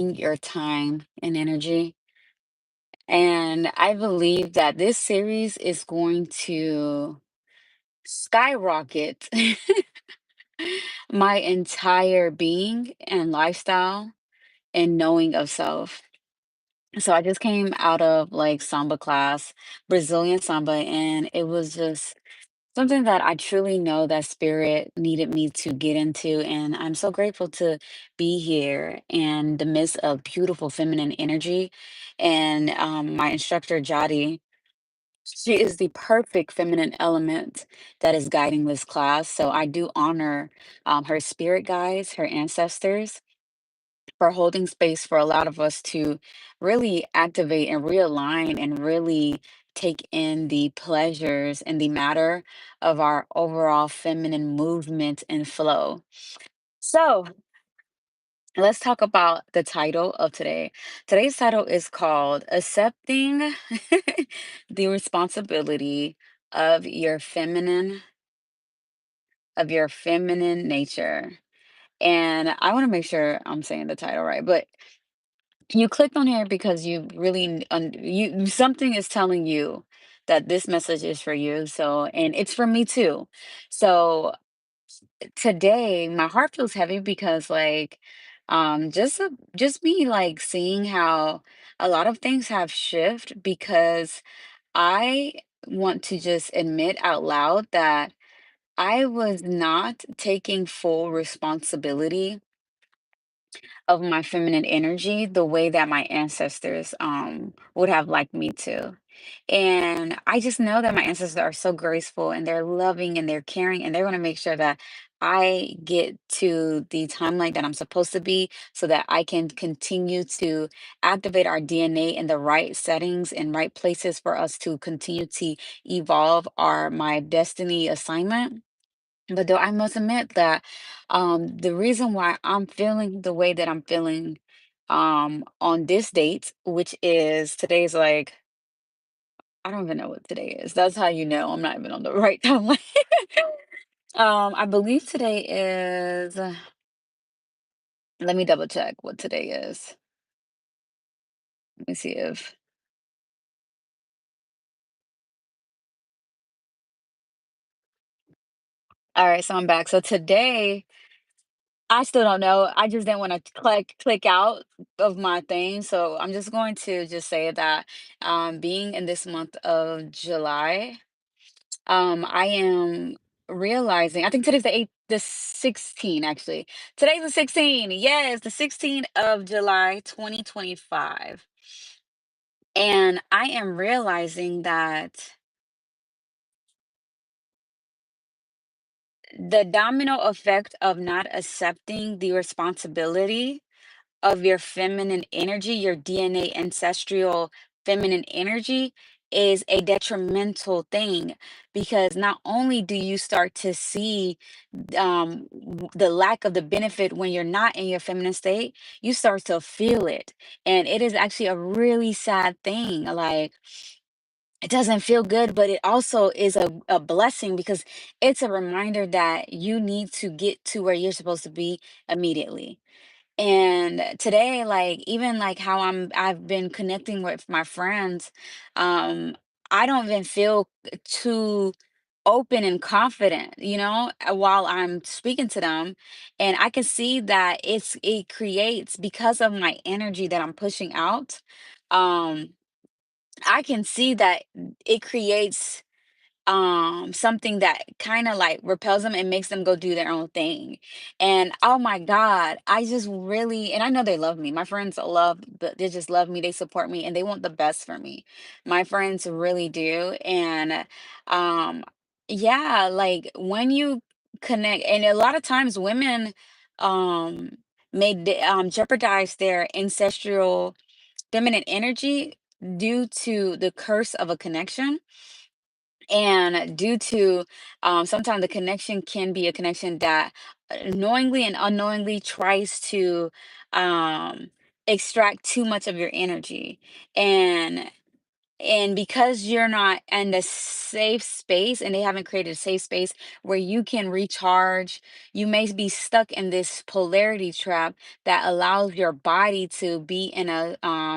your time and energy. And I believe that this series is going to skyrocket my entire being and lifestyle and knowing of self. So I just came out of like samba class, Brazilian samba, and it was just something that I truly know that spirit needed me to get into. And I'm so grateful to be here in the midst of beautiful feminine energy. And my instructor, Jody, she is the perfect feminine element that is guiding this class. So I do honor her spirit guides, her ancestors, for holding space for a lot of us to really activate and realign and really take in the pleasures and the matter of our overall feminine movement and flow. So, let's talk about the title of today. Today's title is called Accepting the Responsibility of Your Feminine Nature. And I want to make sure I'm saying the title right, but you clicked on here because you really something is telling you that this message is for you. So, and it's for me too. So today my heart feels heavy because just me like seeing how a lot of things have shifted because I want to just admit out loud that I was not taking full responsibility of my feminine energy the way that my ancestors would have liked me to. And I just know that my ancestors are so graceful and they're loving and they're caring and they're going to make sure that I get to the timeline that I'm supposed to be so that I can continue to activate our DNA in the right settings and right places for us to continue to evolve our my destiny assignment. But though I must admit that the reason why I'm feeling the way that I'm feeling on this date, which is today's like, I don't even know what today is. That's how you know I'm not even on the right timeline. I believe today is, let me double check what today is. Let me see if, all right, so I'm back. So today, I still don't know. I just didn't want to click out of my thing. So I'm just going to just say that being in this month of July, I am realizing, I think today's the 8th, the 16th actually. Today's the 16th. Yes, the 16th of July, 2025. And I am realizing that the domino effect of not accepting the responsibility of your feminine energy, your DNA ancestral feminine energy is a detrimental thing because not only do you start to see the lack of the benefit when you're not in your feminine state, you start to feel it. And it is actually a really sad thing. Like, it doesn't feel good, but it also is a blessing because it's a reminder that you need to get to where you're supposed to be immediately. And today, like, even like how I've been connecting with my friends, um, I don't even feel too open and confident, while I'm speaking to them. And I can see that it creates because of my energy that I'm pushing out. Um, I can see that it creates something that kind of like repels them and makes them go do their own thing. And oh my god, I just really, and I know they love me, my friends they just love me, they support me, and they want the best for me. My friends really do. And um yeah, like when you connect, and a lot of times women um jeopardize their ancestral feminine energy due to the curse of a connection, and due to sometimes the connection can be a connection that knowingly and unknowingly tries to um, extract too much of your energy. And And because you're not in the safe space and they haven't created a safe space where you can recharge, you may be stuck in this polarity trap that allows your body to be in a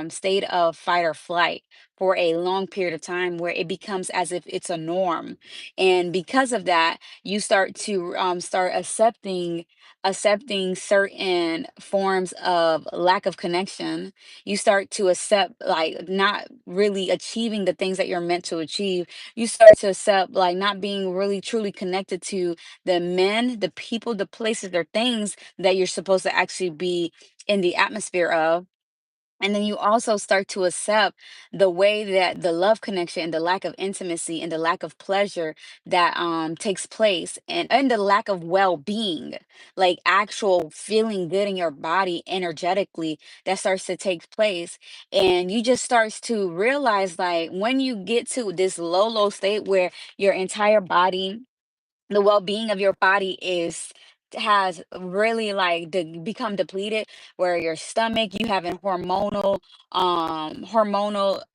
state of fight or flight for a long period of time, where it becomes as if it's a norm. And because of that, you start to start accepting certain forms of lack of connection. You start to accept like not really achieving the things that you're meant to achieve. You start to accept like not being really truly connected to the men, the people, the places, or things that you're supposed to actually be in the atmosphere of. And then you also start to accept the way that the love connection and the lack of intimacy and the lack of pleasure that takes place, and the lack of well-being, like actual feeling good in your body energetically, that starts to take place. And you just starts to realize, like, when you get to this low state where your entire body, the well-being of your body is has really like become depleted, where your stomach, you having hormonal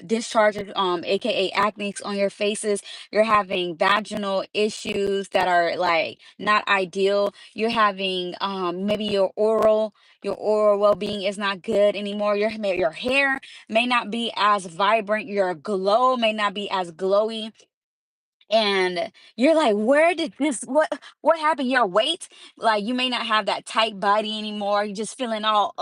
discharges, aka acne on your faces. You're having vaginal issues that are like not ideal. You're having maybe your oral well-being is not good anymore. Your hair may not be as vibrant, your glow may not be as glowy, and you're like, where did this what happened? Your weight, like, you may not have that tight body anymore. You're just feeling all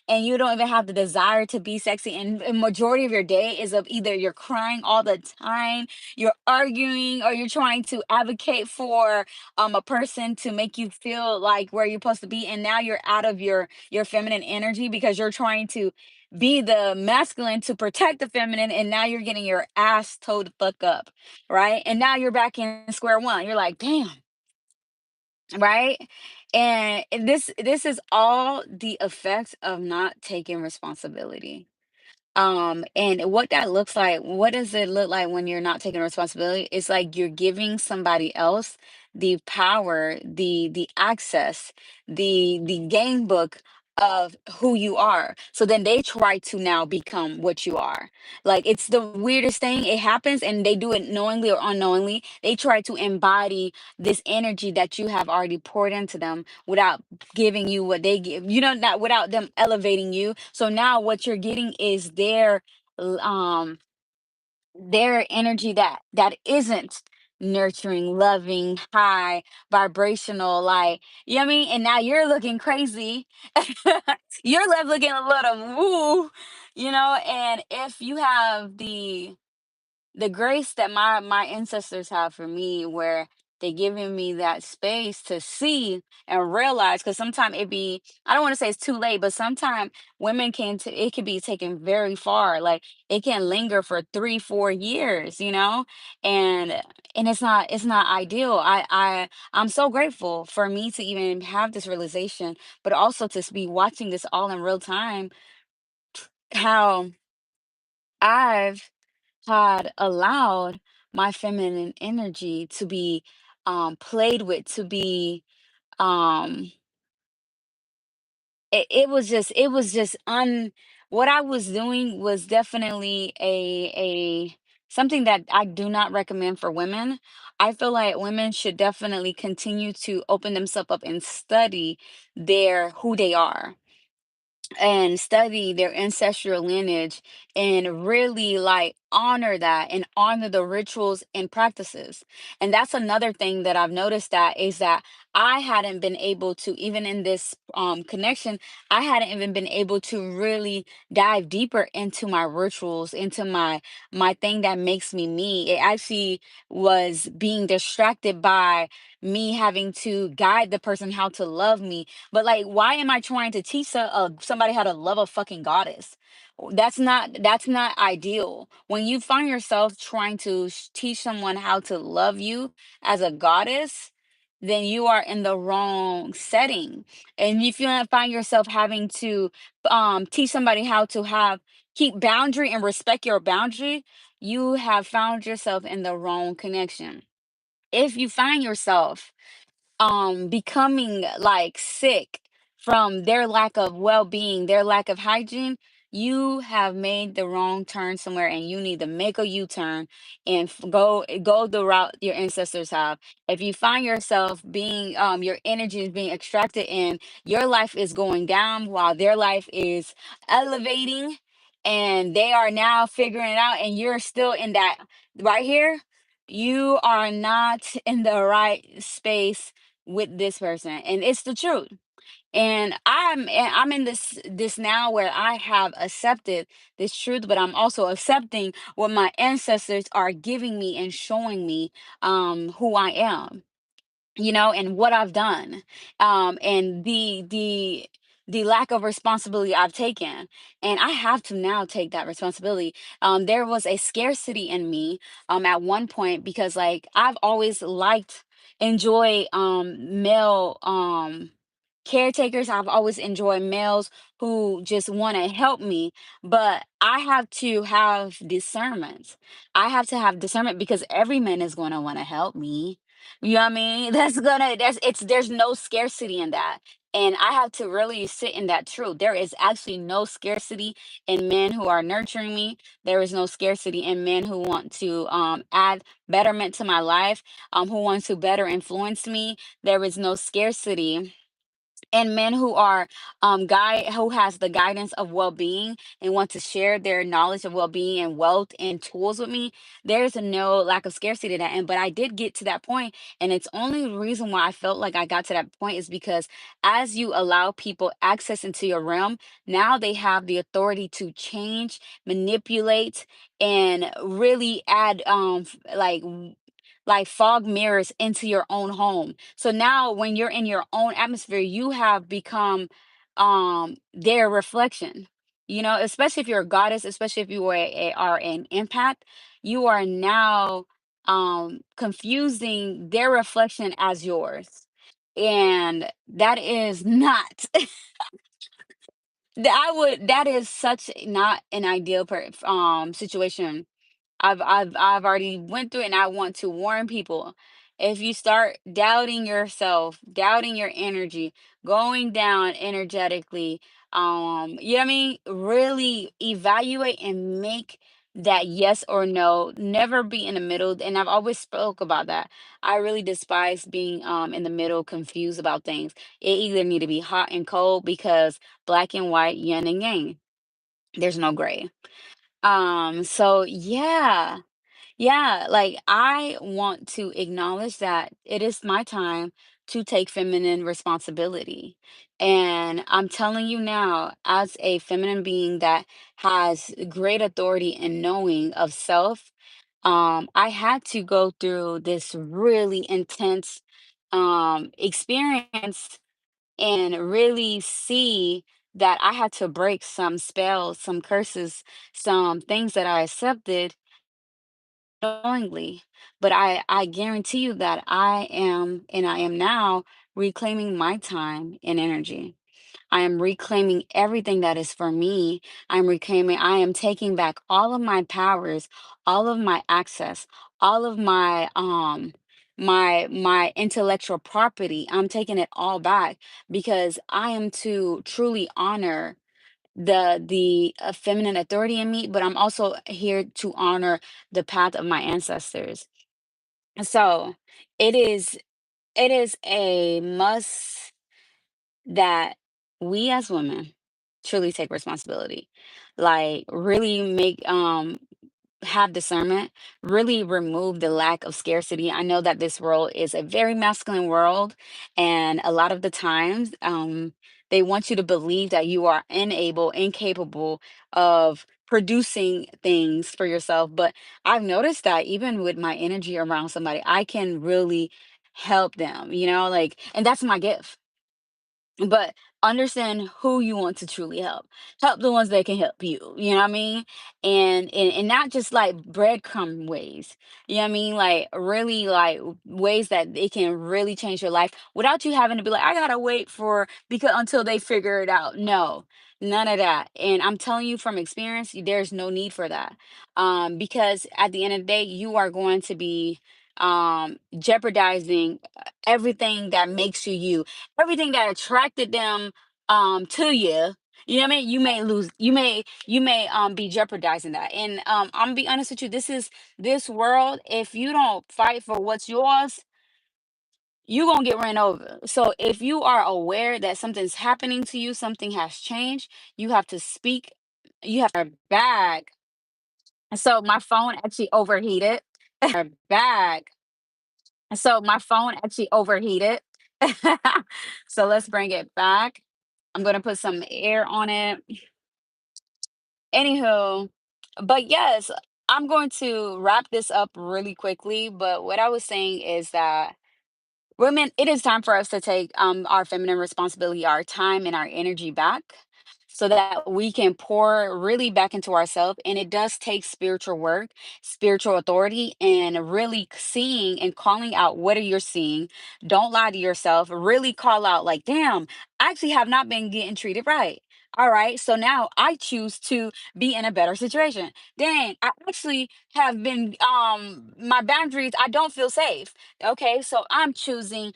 and you don't even have the desire to be sexy. And a majority of your day is of either you're crying all the time, you're arguing, or you're trying to advocate for a person to make you feel like where you're supposed to be. And now you're out of your feminine energy because you're trying to be the masculine to protect the feminine, and now you're getting your ass towed the fuck up, right? And now you're back in square one. You're like, damn, right? And this is all the effects of not taking responsibility. And what that looks like, what does it look like when you're not taking responsibility? It's like you're giving somebody else the power, the access, the game book of who you are. So then they try to now become what you are. Like, it's the weirdest thing. It happens and they do it knowingly or unknowingly. They try to embody this energy that you have already poured into them without giving you what they give, not without them elevating you. So now what you're getting is l- um their energy that isn't nurturing, loving, high vibrational, like, you know what I mean? And now you're looking crazy. You're left looking a little woo, and if you have the grace that my ancestors have for me, where they giving me that space to see and realize, because sometimes it be, I don't want to say it's too late, but sometimes women it can be taken very far, like it can linger for 3-4 years, and it's not ideal. I'm so grateful for me to even have this realization, but also to be watching this all in real time, how I've had allowed my feminine energy to be played with, to be um it was just what I was doing was definitely a something that I do not recommend for women. I feel like women should definitely continue to open themselves up and study who they are, and study their ancestral lineage, and really like honor that and honor the rituals and practices. And that's another thing that I've noticed, that is that I hadn't been able to, even in this connection, I hadn't even been able to really dive deeper into my rituals, into my thing that makes me me. It actually was being distracted by me having to guide the person how to love me. But like, why am I trying to teach somebody how to love a fucking goddess? That's not ideal. When you find yourself trying to teach someone how to love you as a goddess, then you are in the wrong setting. And if you find yourself having to teach somebody how to keep boundary and respect your boundary, you have found yourself in the wrong connection. If you find yourself becoming like sick from their lack of well-being, their lack of hygiene, you have made the wrong turn somewhere and you need to make a U-turn and go the route your ancestors have. If you find yourself being your energy is being extracted and your life is going down while their life is elevating, and they are now figuring it out and you're still in that right here, you are not in the right space with this person, and it's the truth. And I'm in this now where I have accepted this truth, but I'm also accepting what my ancestors are giving me and showing me who I am, and what I've done, and the lack of responsibility I've taken, and I have to now take that responsibility. There was a scarcity in me at one point because like I've always liked enjoy male caretakers. I've always enjoyed males who just want to help me, but I have to have discernment. I have to have discernment because every man is going to want to help me. You know what I mean? There's no scarcity in that. And I have to really sit in that truth. There is actually no scarcity in men who are nurturing me. There is no scarcity in men who want to add betterment to my life, who want to better influence me. There is no scarcity and men who are guy who has the guidance of well-being and want to share their knowledge of well-being and wealth and tools with me. There's no lack of scarcity to that, and but I did get to that point, and it's only the reason why I felt like I got to that point is because as you allow people access into your realm, now they have the authority to change, manipulate, and really add like fog mirrors into your own home. So now when you're in your own atmosphere, you have become their reflection. Especially if you're a goddess, especially if you are an empath, you are now confusing their reflection as yours. And that is not that is such not an ideal situation. I've already went through it, and I want to warn people. If you start doubting yourself, doubting your energy, going down energetically, you know what I mean? Really evaluate and make that yes or no. Never be in the middle. And I've always spoke about that. I really despise being in the middle, confused about things. It either need to be hot and cold because black and white, yin and yang. There's no gray. So yeah. Yeah, like I want to acknowledge that it is my time to take feminine responsibility. And I'm telling you now, as a feminine being that has great authority and knowing of self, I had to go through this really intense experience and really see that I had to break some spells, some curses, some things that I accepted knowingly. But I guarantee you that I am now reclaiming my time and energy. I am reclaiming everything that is for me. I am taking back all of my powers, all of my access, all of my intellectual property. I'm taking it all back because I am to truly honor the feminine authority in me, but I'm also here to honor the path of my ancestors. So it is it is a must that we as women truly take responsibility. Like really make have discernment, really remove the lack of scarcity. I know that this world is a very masculine world, and a lot of the times, they want you to believe that you are unable, incapable of producing things for yourself. But I've noticed that even with my energy around somebody, I can really help them, like, and that's my gift. But understand who you want to truly help. Help the ones that can help you. You know what I mean? And not just like breadcrumb ways. You know what I mean? Like really like ways that it can really change your life without you having to be like, I gotta wait for because until they figure it out. No, none of that. And I'm telling you from experience, there's no need for that. Because at the end of the day, you are going to be jeopardizing everything that makes you you, everything that attracted them to you. You know what I mean? You may be jeopardizing that. And I'm gonna be honest with you, this world, if you don't fight for what's yours, you're gonna get ran over. So if you are aware that something's happening to you, something has changed, you have to speak, you have to bag. So my phone actually overheated. Bag. So my phone actually overheated. So let's bring it back. I'm gonna put some air on it. Anywho, but yes, I'm going to wrap this up really quickly. But what I was saying is that women, it is time for us to take our feminine responsibility, our time and our energy back so that we can pour really back into ourselves. And it does take spiritual work, spiritual authority, and really seeing and calling out what are you seeing. Don't lie to yourself. Really call out, like, damn, I actually have not been getting treated right. All right, so now I choose to be in a better situation. Dang, I actually have been my boundaries, I don't feel safe. Okay, so I'm choosing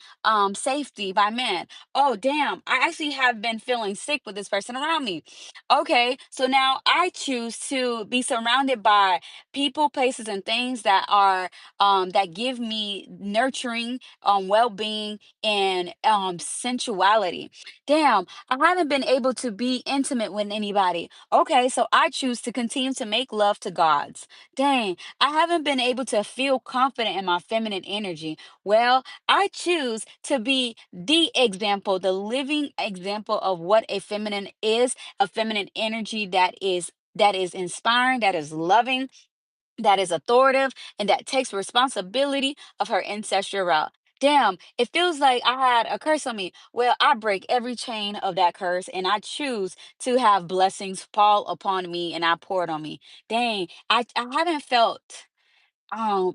safety by men. Oh, damn, I actually have been feeling sick with this person around me. Okay, so now I choose to be surrounded by people, places, and things that are that give me nurturing, well-being, and sensuality. Damn, I haven't been able to be intimate with anybody. Okay, so I choose to continue to make love to gods. Dang, I haven't been able to feel confident in my feminine energy. Well, I choose to be the example, the living example of what a feminine is, a feminine energy that is inspiring, that is loving, that is authoritative, and that takes responsibility of her ancestral route. Damn, it feels like I had a curse on me. Well, I break every chain of that curse and I choose to have blessings fall upon me and I pour it on me. Dang, I haven't felt I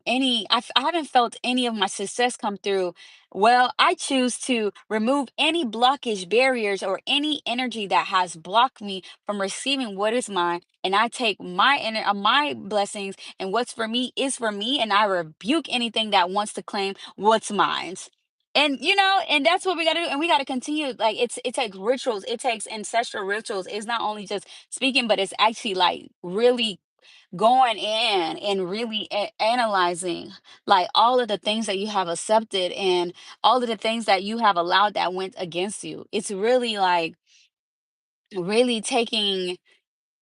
haven't felt any of my success come through. Well, I choose to remove any blockage barriers or any energy that has blocked me from receiving what is mine, and I take my blessings, and what's for me is for me, and I rebuke anything that wants to claim what's mine. And and that's what we got to do, and we got to continue. Like, it takes rituals, it takes ancestral rituals. It's not only just speaking, but it's actually like really going in and really analyzing, like, all of the things that you have accepted and all of the things that you have allowed that went against you. It's really like really taking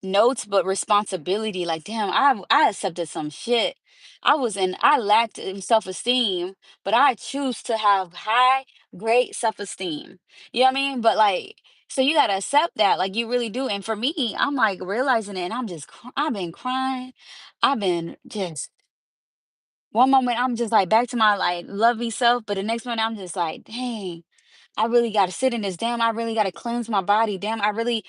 notes, but responsibility. Like, damn, I accepted some shit. I lacked self-esteem, but I choose to have high, great self-esteem. You know what I mean? But like, so you gotta accept that, like, you really do. And for me, I'm like realizing it, and I've been crying. I've been just one moment I'm just like back to my like lovey self, but the next moment I'm just like, dang. I really got to sit in this. Damn, I really got to cleanse my body. Damn, I really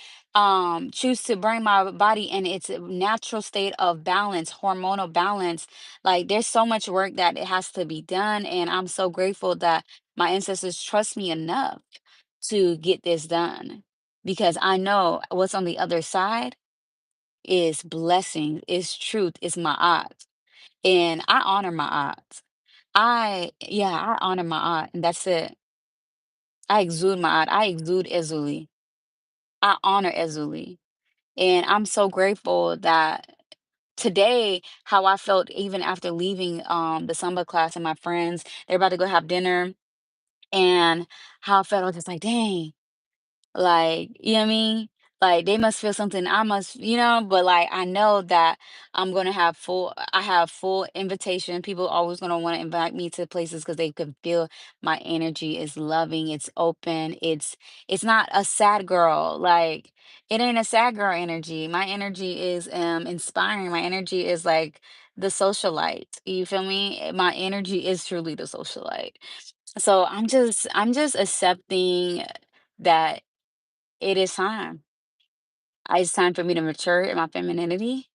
choose to bring my body in its natural state of balance, hormonal balance. Like, there's so much work that it has to be done, and I'm so grateful that my ancestors trust me enough to get this done, because I know what's on the other side is blessing, is truth, is my odds. And I honor my odds. I honor my aunt, and that's it. I exude my aunt. I exude Ezuli. I honor Ezuli. And I'm so grateful that today, how I felt even after leaving the Samba class and my friends, they're about to go have dinner, and how I felt, I was just like, dang. Like, you know what I mean? Like, they must feel something, I must, but like, I know that I have full invitation. People always gonna want to invite me to places because they can feel my energy is loving, it's open, it's not a sad girl. Like, it ain't a sad girl energy. My energy is inspiring. My energy is like the socialite. You feel me? My energy is truly the socialite. So I'm just accepting that it is time. It's time for me to mature in my femininity.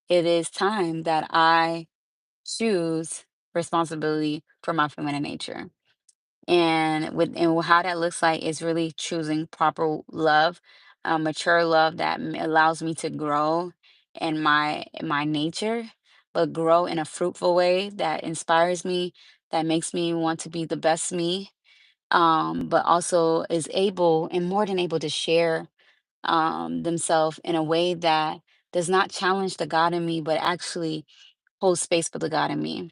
It is time that I choose responsibility for my feminine nature. And how that looks like is really choosing proper love, mature love that allows me to grow in my nature, but grow in a fruitful way that inspires me, that makes me want to be the best me, but also is able and more than able to share themselves in a way that does not challenge the God in me, but actually holds space for the God in me.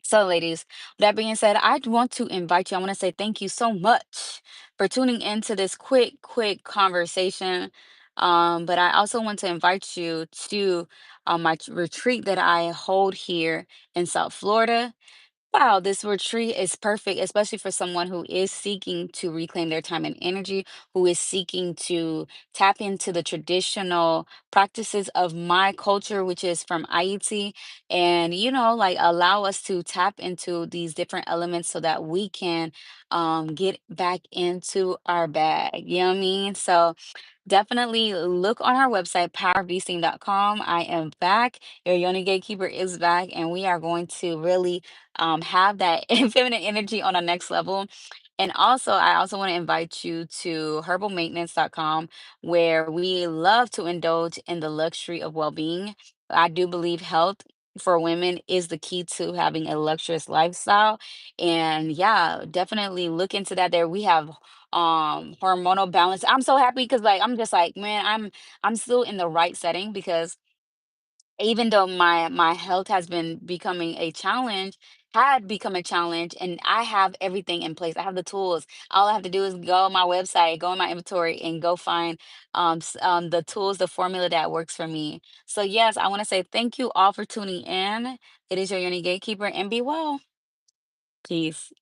So, ladies, with that being said, I want to invite you. I want to say thank you so much for tuning into this quick conversation. But I also want to invite you to my retreat that I hold here in South Florida. Wow, this retreat is perfect, especially for someone who is seeking to reclaim their time and energy, who is seeking to tap into the traditional practices of my culture, which is from Haiti, and like allow us to tap into these different elements so that we can get back into our bag. You know what I mean? So definitely look on our website, powerbeasting.com. I am back. Your Yoni Gatekeeper is back, and we are going to really have that feminine energy on a next level. And also, I also want to invite you to herbalmaintenance.com, where we love to indulge in the luxury of well being. I do believe health for women is the key to having a luxurious lifestyle. And yeah, definitely look into that. There we have hormonal balance. I'm so happy because like I'm just like, man, I'm still in the right setting because even though my health has been becoming a challenge, had become a challenge, and I have everything in place. I have the tools. All I have to do is go on my website, go in my inventory, and go find the tools, the formula that works for me. So yes, I want to say thank you all for tuning in. It is your Uni Gatekeeper, and be well. Peace.